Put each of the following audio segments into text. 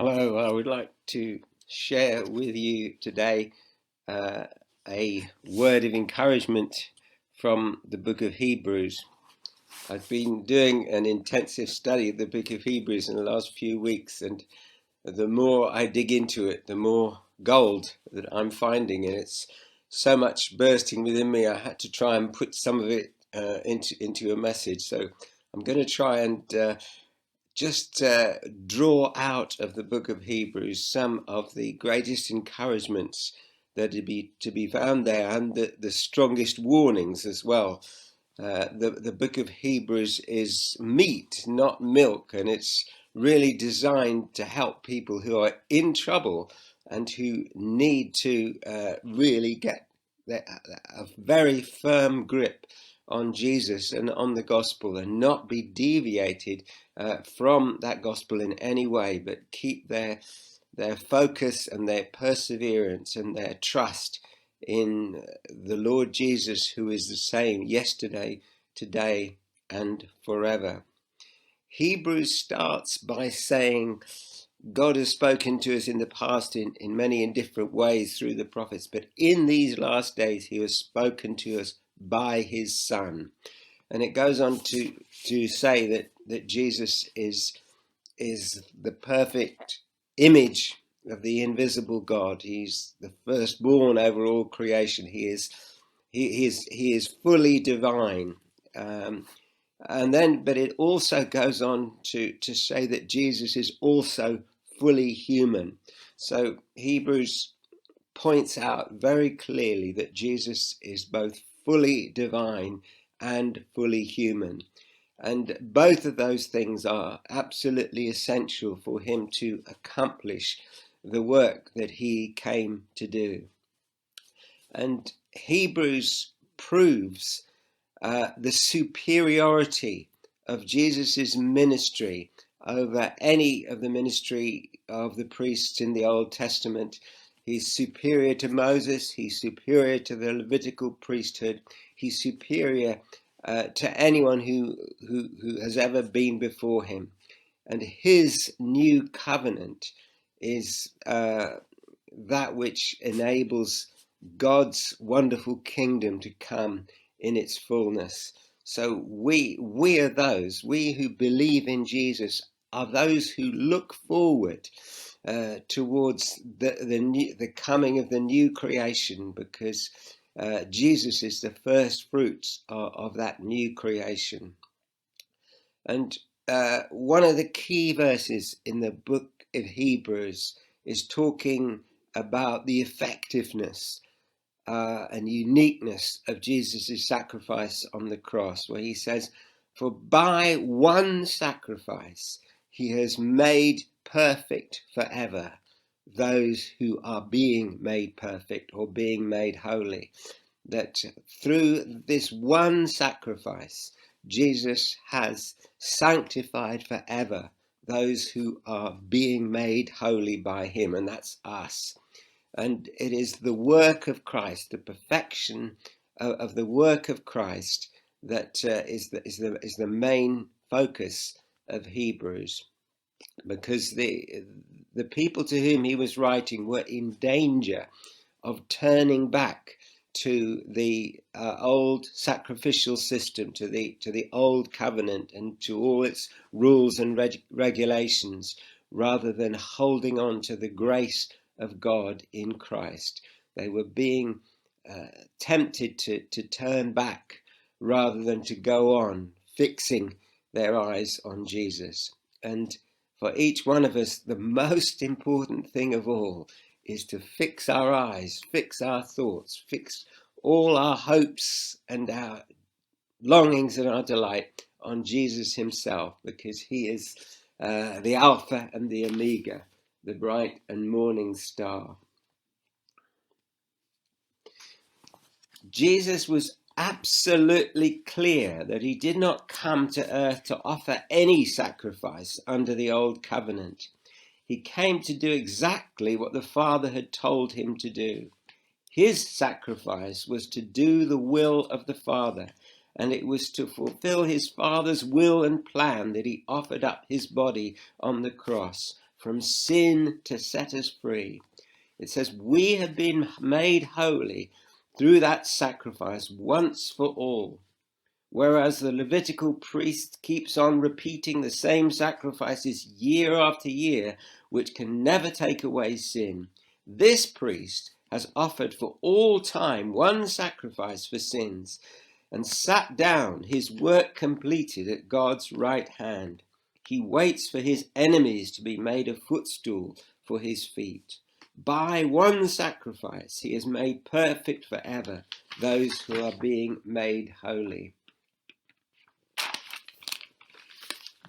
Hello, I would like to share with you today uh, a word of encouragement from the book of Hebrews. I've been doing an intensive study of the book of Hebrews in the last few weeks, and the more I dig into it, the more gold that I'm finding, and it's so much bursting within me. I had to try and put some of it into a message, so I'm going to try and just draw out of the book of Hebrews some of the greatest encouragements that to be found there, and the strongest warnings as well. The book of Hebrews is meat, not milk, and it's really designed to help people who are in trouble and who need to really get a very firm grip on Jesus and on the gospel, and not be deviated from that gospel in any way, but keep their focus and their perseverance and their trust in the Lord Jesus, who is the same yesterday, today, and forever. Hebrews starts by saying God has spoken to us in the past in many and different ways through the prophets, but in these last days he has spoken to us by his Son. And it goes on to say that Jesus is the perfect image of the invisible God. He's the firstborn over all creation. He is fully divine. And then, but it also goes on to say that Jesus is also fully human. So Hebrews points out very clearly that Jesus is both fully divine and fully human. And both of those things are absolutely essential for him to accomplish the work that he came to do. And Hebrews proves the superiority of Jesus's ministry over any of the ministry of the priests in the Old Testament. He's superior to Moses. He's superior to the Levitical priesthood. He's superior to anyone who has ever been before him. And his new covenant is that which enables God's wonderful kingdom to come in its fullness. So we are those, we who believe in Jesus are those who look forward towards the coming of the new creation, because Jesus is the first fruits of that new creation. And one of the key verses in the book of Hebrews is talking about the effectiveness and uniqueness of Jesus' sacrifice on the cross, where he says, "For by one sacrifice he has made perfect forever those who are being made perfect or being made holy." That through this one sacrifice, Jesus has sanctified forever those who are being made holy by him, and that's us. And it is the work of Christ, the perfection of the work of Christ, that is the main focus of Hebrews, because the people to whom he was writing were in danger of turning back to the old sacrificial system, to the old covenant, and to all its rules and regulations, rather than holding on to the grace of God in Christ. They were being tempted to turn back rather than to go on, fixing their eyes on Jesus. And for each one of us, the most important thing of all is to fix our eyes, fix our thoughts, fix all our hopes and our longings and our delight on Jesus himself, because he is the Alpha and the Omega, the bright and morning star. Jesus was absolutely clear that he did not come to earth to offer any sacrifice under the old covenant. He came to do exactly what the Father had told him to do. His sacrifice was to do the will of the Father, and it was to fulfill his Father's will and plan that he offered up his body on the cross from sin to set us free. It says we have been made holy through that sacrifice once for all. Whereas the Levitical priest keeps on repeating the same sacrifices year after year, which can never take away sin, this priest has offered for all time one sacrifice for sins, and sat down, his work completed at God's right hand. He waits for his enemies to be made a footstool for his feet. By one sacrifice, he has made perfect forever those who are being made holy.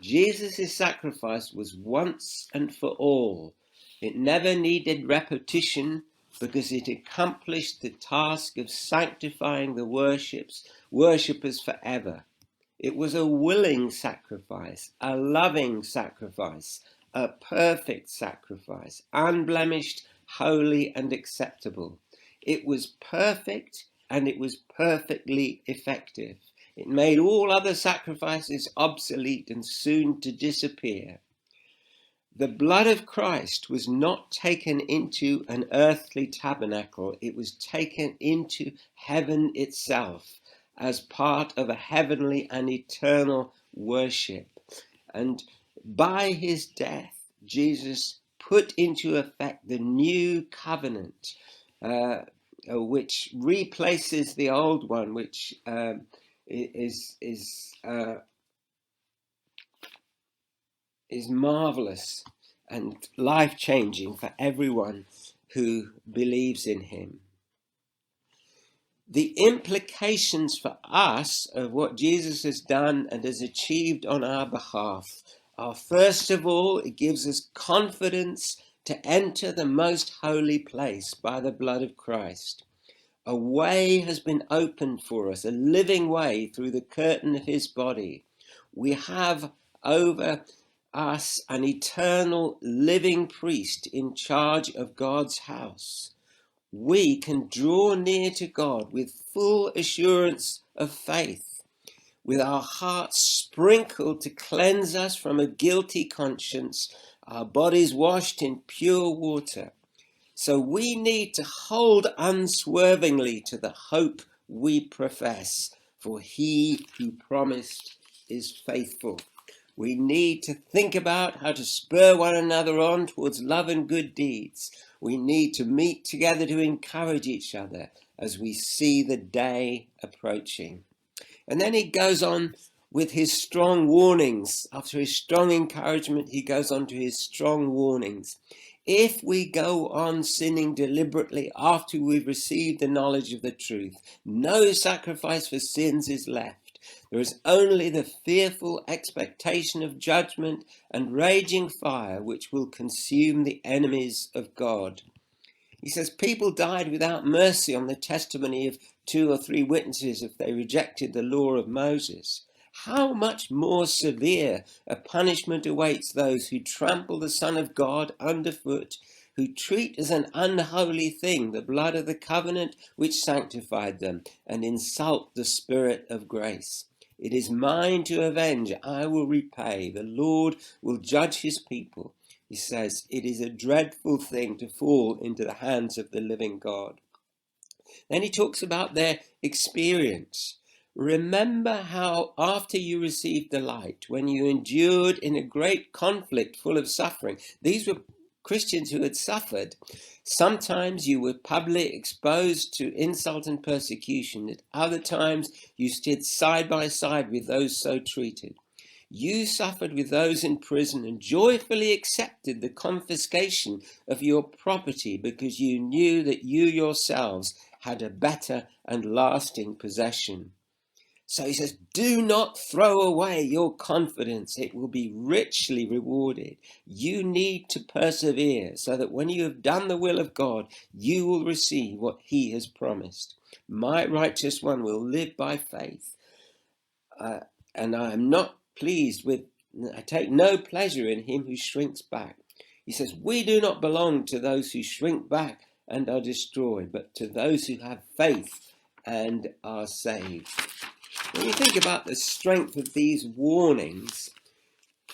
Jesus' sacrifice was once and for all. It never needed repetition because it accomplished the task of sanctifying the worshippers forever. It was a willing sacrifice, a loving sacrifice, a perfect sacrifice, unblemished, holy, and acceptable. It was perfect and it was perfectly effective. It made all other sacrifices obsolete and soon to disappear. The blood of Christ was not taken into an earthly tabernacle. It was taken into heaven itself as part of a heavenly and eternal worship. And by his death, Jesus put into effect the new covenant, which replaces the old one, which is marvelous and life-changing for everyone who believes in him. The implications for us of what Jesus has done and has achieved on our behalf are, first of all, it gives us confidence to enter the most holy place by the blood of Christ. A way has been opened for us, a living way through the curtain of his body. We have over us an eternal living priest in charge of God's house. We can draw near to God with full assurance of faith, with our hearts sprinkled to cleanse us from a guilty conscience, our bodies washed in pure water. So we need to hold unswervingly to the hope we profess, for he who promised is faithful. We need to think about how to spur one another on towards love and good deeds. We need to meet together to encourage each other as we see the day approaching. And then he goes on with his strong warnings. After his strong encouragement, he goes on to his strong warnings. If we go on sinning deliberately after we've received the knowledge of the truth, no sacrifice for sins is left. There is only the fearful expectation of judgment and raging fire which will consume the enemies of God. He says people died without mercy on the testimony of 2 or 3 witnesses if they rejected the law of Moses. How much more severe a punishment awaits those who trample the Son of God underfoot, who treat as an unholy thing the blood of the covenant which sanctified them, and insult the Spirit of grace. It is mine to avenge, I will repay. The Lord will judge his people. He says, it is a dreadful thing to fall into the hands of the living God. Then he talks about their experience. Remember how after you received the light, when you endured in a great conflict full of suffering, these were Christians who had suffered. Sometimes you were publicly exposed to insult and persecution. At other times you stood side by side with those so treated. You suffered with those in prison and joyfully accepted the confiscation of your property because you knew that you yourselves had a better and lasting possession. So he says, do not throw away your confidence. It will be richly rewarded. You need to persevere so that when you have done the will of God, you will receive what he has promised. My righteous one will live by faith. And I am not pleased with, I take no pleasure in him who shrinks back. He says, we do not belong to those who shrink back and are destroyed, but to those who have faith and are saved. When you think about the strength of these warnings,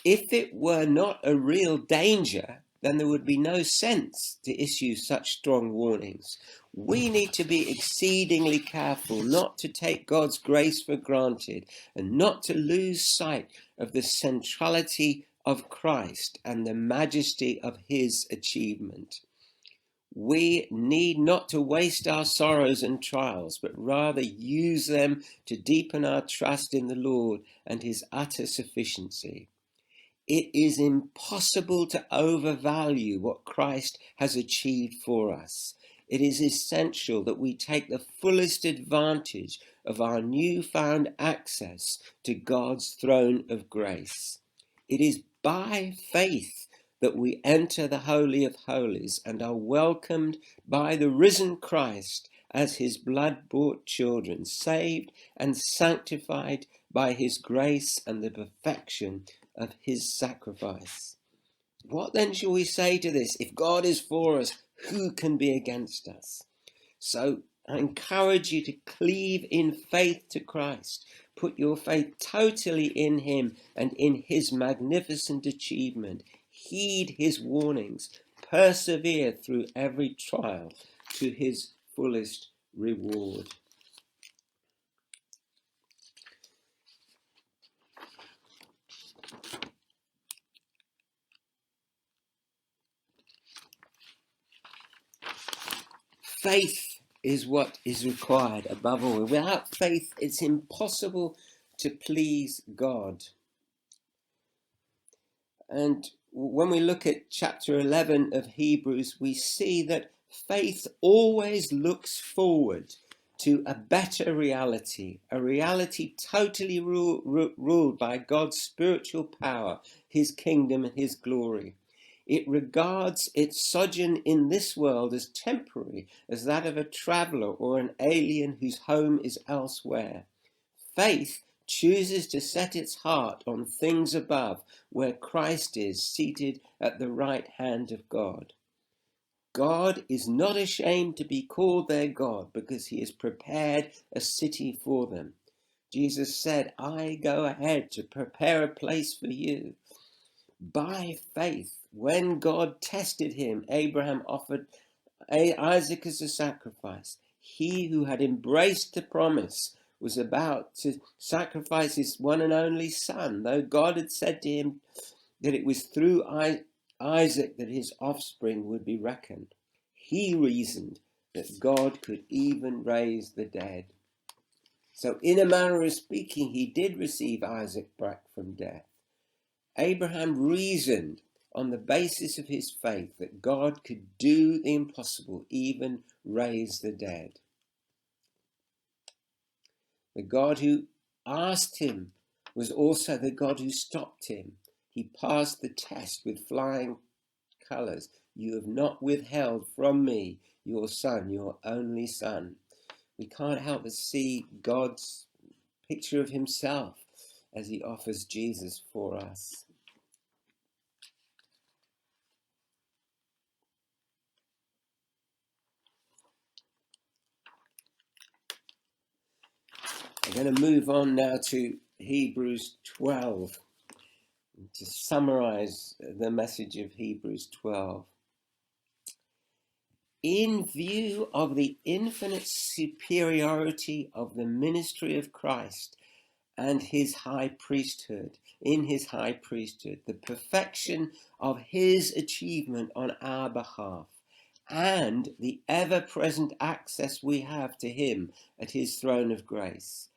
if it were not a real danger, then there would be no sense to issue such strong warnings. We need to be exceedingly careful not to take God's grace for granted and not to lose sight of the centrality of Christ and the majesty of his achievement. We need not to waste our sorrows and trials, but rather use them to deepen our trust in the Lord and his utter sufficiency. It is impossible to overvalue what Christ has achieved for us. It is essential that we take the fullest advantage of our newfound access to God's throne of grace. It is by faith that we enter the Holy of Holies and are welcomed by the risen Christ as his blood-bought children, saved and sanctified by his grace and the perfection of his sacrifice. What then shall we say to this? If God is for us, who can be against us? So I encourage you to cleave in faith to Christ. Put your faith totally in him and in his magnificent achievement. Heed his warnings. Persevere through every trial to his fullest reward. Faith is what is required above all. Without faith, it's impossible to please God. And when we look at chapter 11 of Hebrews, we see that faith always looks forward to a better reality, a reality totally ruled by God's spiritual power, his kingdom and his glory. It regards its sojourn in this world as temporary, as that of a traveller or an alien whose home is elsewhere. Faith chooses to set its heart on things above, where Christ is seated at the right hand of God. God is not ashamed to be called their God, because he has prepared a city for them. Jesus said, I go ahead to prepare a place for you. By faith, when God tested him, Abraham offered Isaac as a sacrifice. He who had embraced the promise was about to sacrifice his one and only son, though God had said to him that it was through Isaac that his offspring would be reckoned. He reasoned that God could even raise the dead. So in a manner of speaking, he did receive Isaac back from death. Abraham reasoned on the basis of his faith that God could do the impossible, even raise the dead. The God who asked him was also the God who stopped him. He passed the test with flying colours. You have not withheld from me your son, your only son. We can't help but see God's picture of himself as he offers Jesus for us. I'm going to move on now to Hebrews 12 to summarize the message of Hebrews 12. In view of the infinite superiority of the ministry of Christ and his high priesthood, the perfection of his achievement on our behalf, and the ever-present access we have to him at his throne of grace,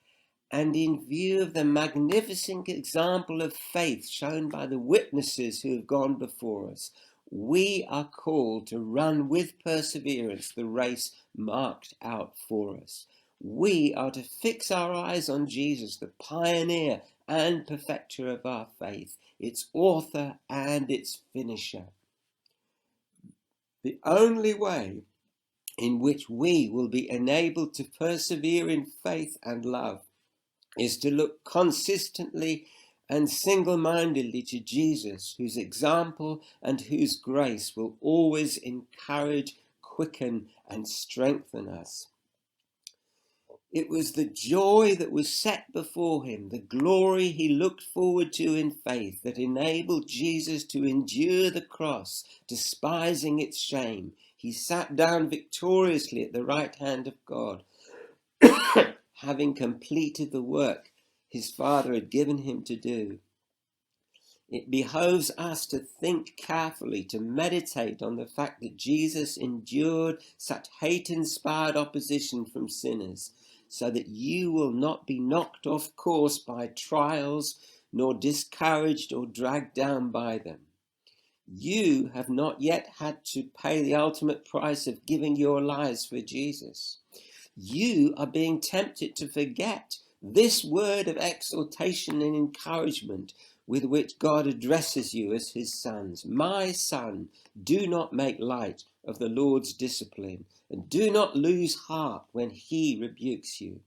and in view of the magnificent example of faith shown by the witnesses who have gone before us, we are called to run with perseverance the race marked out for us. We are to fix our eyes on Jesus, the pioneer and perfecter of our faith, its author and its finisher. The only way in which we will be enabled to persevere in faith and love is to look consistently and single-mindedly to Jesus, whose example and whose grace will always encourage, quicken, and strengthen us. It was the joy that was set before him, the glory he looked forward to in faith, that enabled Jesus to endure the cross, despising its shame. He sat down victoriously at the right hand of God, having completed the work his Father had given him to do. It behoves us to think carefully, to meditate on the fact that Jesus endured such hate-inspired opposition from sinners, so that you will not be knocked off course by trials, nor discouraged or dragged down by them. You have not yet had to pay the ultimate price of giving your lives for Jesus. You are being tempted to forget this word of exhortation and encouragement with which God addresses you as his sons. My son, do not make light of the Lord's discipline, and do not lose heart when he rebukes you.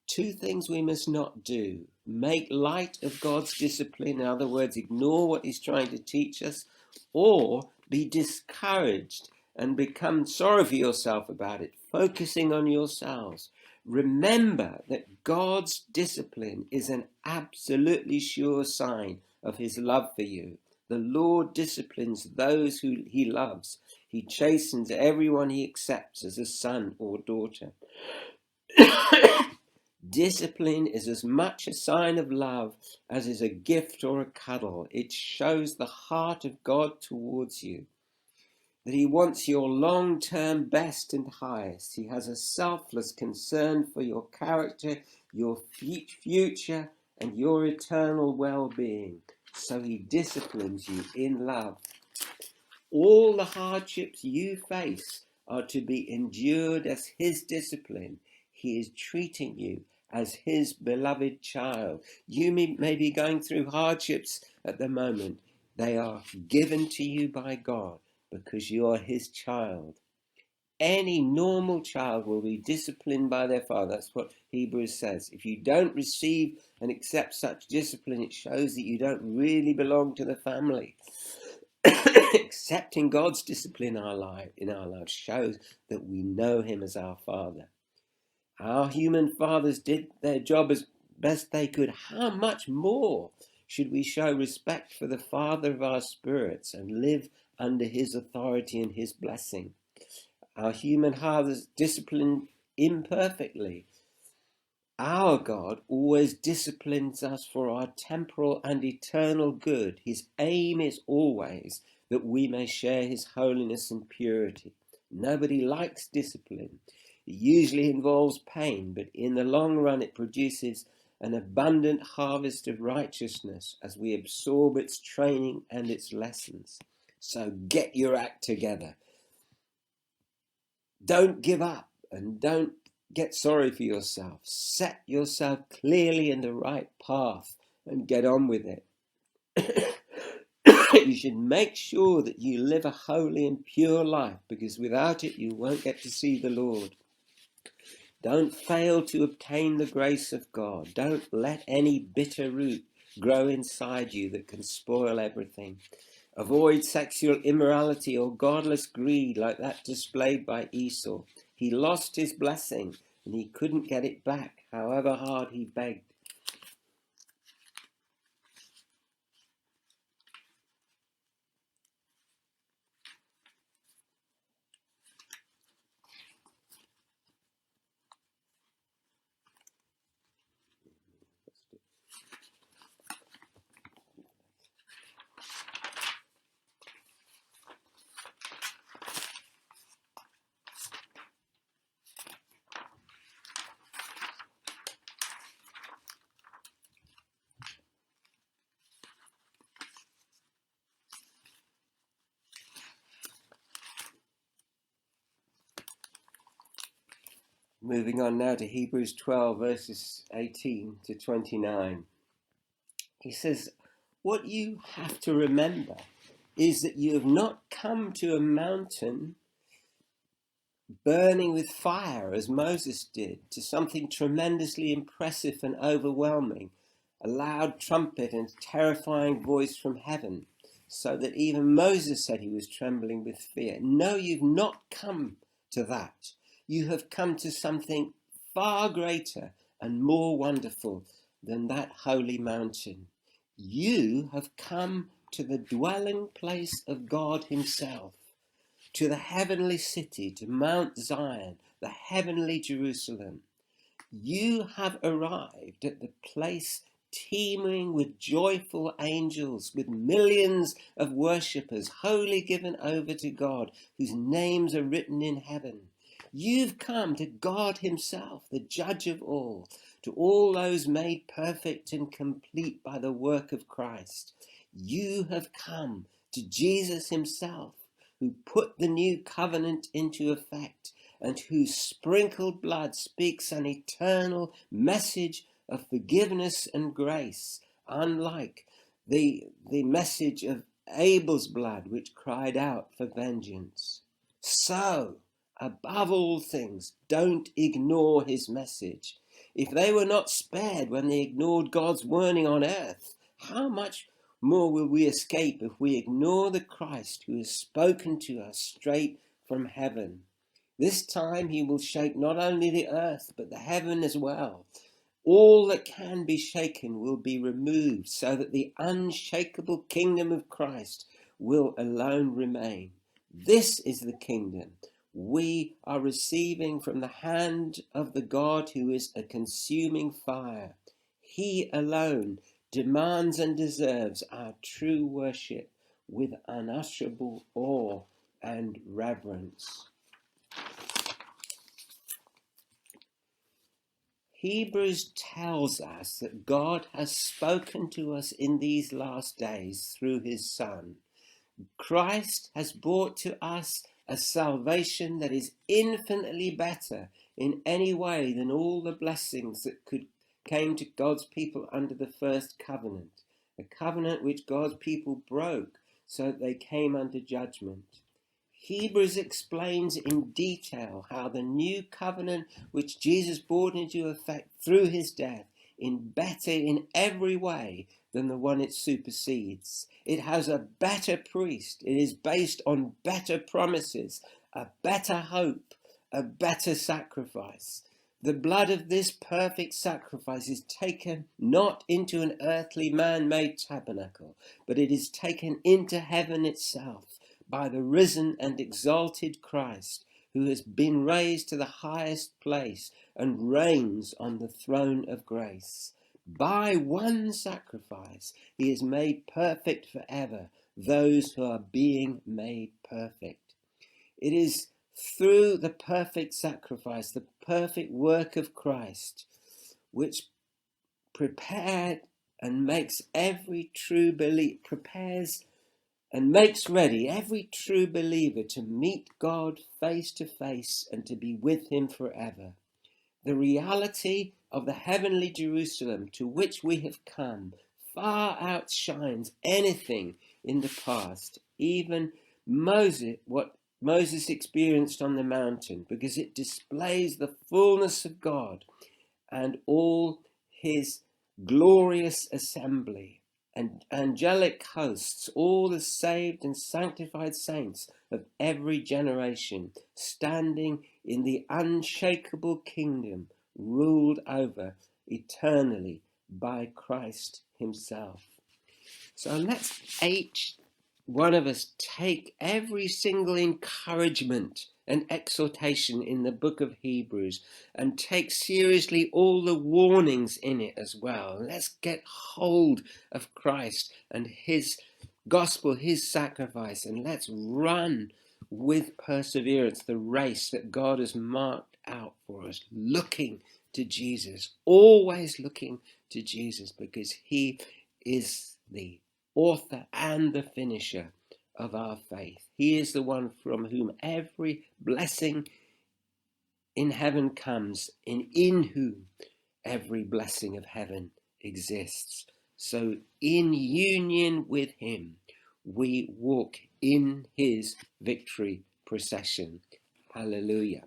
Two things we must not do: make light of God's discipline, in other words, ignore what he's trying to teach us, or be discouraged and become sorry for yourself about it, focusing on yourselves. Remember that God's discipline is an absolutely sure sign of his love for you. The Lord disciplines those who he loves. He chastens everyone he accepts as a son or daughter. Discipline is as much a sign of love as is a gift or a cuddle. It shows the heart of God towards you, that he wants your long-term best and highest. He has a selfless concern for your character, your future, and your eternal well-being. So he disciplines you in love. All the hardships you face are to be endured as his discipline. He is treating you as his beloved child. You may be going through hardships at the moment. They are given to you by God because you are his child. Any normal child will be disciplined by their father. That's what Hebrews says. If you don't receive and accept such discipline, it shows that you don't really belong to the family. Accepting God's discipline in our lives shows that we know him as our Father. Our human fathers did their job as best they could. How much more should we show respect for the Father of our spirits and live under his authority and his blessing? Our human fathers disciplined imperfectly. Our God always disciplines us for our temporal and eternal good. His aim is always that we may share his holiness and purity. Nobody likes discipline. It usually involves pain, but in the long run it produces an abundant harvest of righteousness as we absorb its training and its lessons. So get your act together. Don't give up and don't get sorry for yourself. Set yourself clearly in the right path and get on with it. You should make sure that you live a holy and pure life, because without it you won't get to see the Lord. Don't fail to obtain the grace of God. Don't let any bitter root grow inside you that can spoil everything. Avoid sexual immorality or godless greed like that displayed by Esau. He lost his blessing and he couldn't get it back, however hard he begged. Moving on now to Hebrews 12, verses 18 to 29. He says, what you have to remember is that you have not come to a mountain burning with fire as Moses did, to something tremendously impressive and overwhelming, a loud trumpet and terrifying voice from heaven, so that even Moses said he was trembling with fear. No, you've not come to that. You have come to something far greater and more wonderful than that holy mountain. You have come to the dwelling place of God himself, to the heavenly city, to Mount Zion, the heavenly Jerusalem. You have arrived at the place teeming with joyful angels, with millions of worshippers, wholly given over to God, whose names are written in heaven. You've come to God himself, the judge of all, to all those made perfect and complete by the work of Christ. You have come to Jesus himself, who put the new covenant into effect, and whose sprinkled blood speaks an eternal message of forgiveness and grace, unlike the message of Abel's blood, which cried out for vengeance. So, above all things, don't ignore his message. If they were not spared when they ignored God's warning on earth, how much more will we escape if we ignore the Christ who has spoken to us straight from heaven? This time he will shake not only the earth, but the heaven as well. All that can be shaken will be removed, so that the unshakable kingdom of Christ will alone remain. This is the kingdom we are receiving from the hand of the God who is a consuming fire. He alone demands and deserves our true worship with unutterable awe and reverence. Hebrews tells us that God has spoken to us in these last days through his Son. Christ has brought to us a salvation that is infinitely better in any way than all the blessings that came to God's people under the first covenant, a covenant which God's people broke so that they came under judgment. Hebrews explains in detail how the new covenant which Jesus brought into effect through his death is better in every way than the one it supersedes. It has a better priest. It is based on better promises, a better hope, a better sacrifice. The blood of this perfect sacrifice is taken not into an earthly man-made tabernacle, but it is taken into heaven itself by the risen and exalted Christ, who has been raised to the highest place and reigns on the throne of grace. By one sacrifice, he has made perfect forever those who are being made perfect. It is through the perfect sacrifice, the perfect work of Christ, which prepared and makes every true believer, prepares and makes ready every true believer to meet God face to face and to be with him forever. The reality of the heavenly Jerusalem to which we have come far outshines anything in the past, even what Moses experienced on the mountain, because it displays the fullness of God and all his glorious assembly and angelic hosts, all the saved and sanctified saints of every generation, standing in the unshakable kingdom ruled over eternally by Christ himself. So let's each one of us take every single encouragement and exhortation in the book of Hebrews and take seriously all the warnings in it as well. Let's get hold of Christ and his gospel, his sacrifice, and let's run with perseverance the race that God has marked out for us, looking to Jesus, always looking to Jesus, because he is the author and the finisher of our faith. He is the one from whom every blessing in heaven comes, and in whom every blessing of heaven exists. So in union with him, we walk in his victory procession. Hallelujah.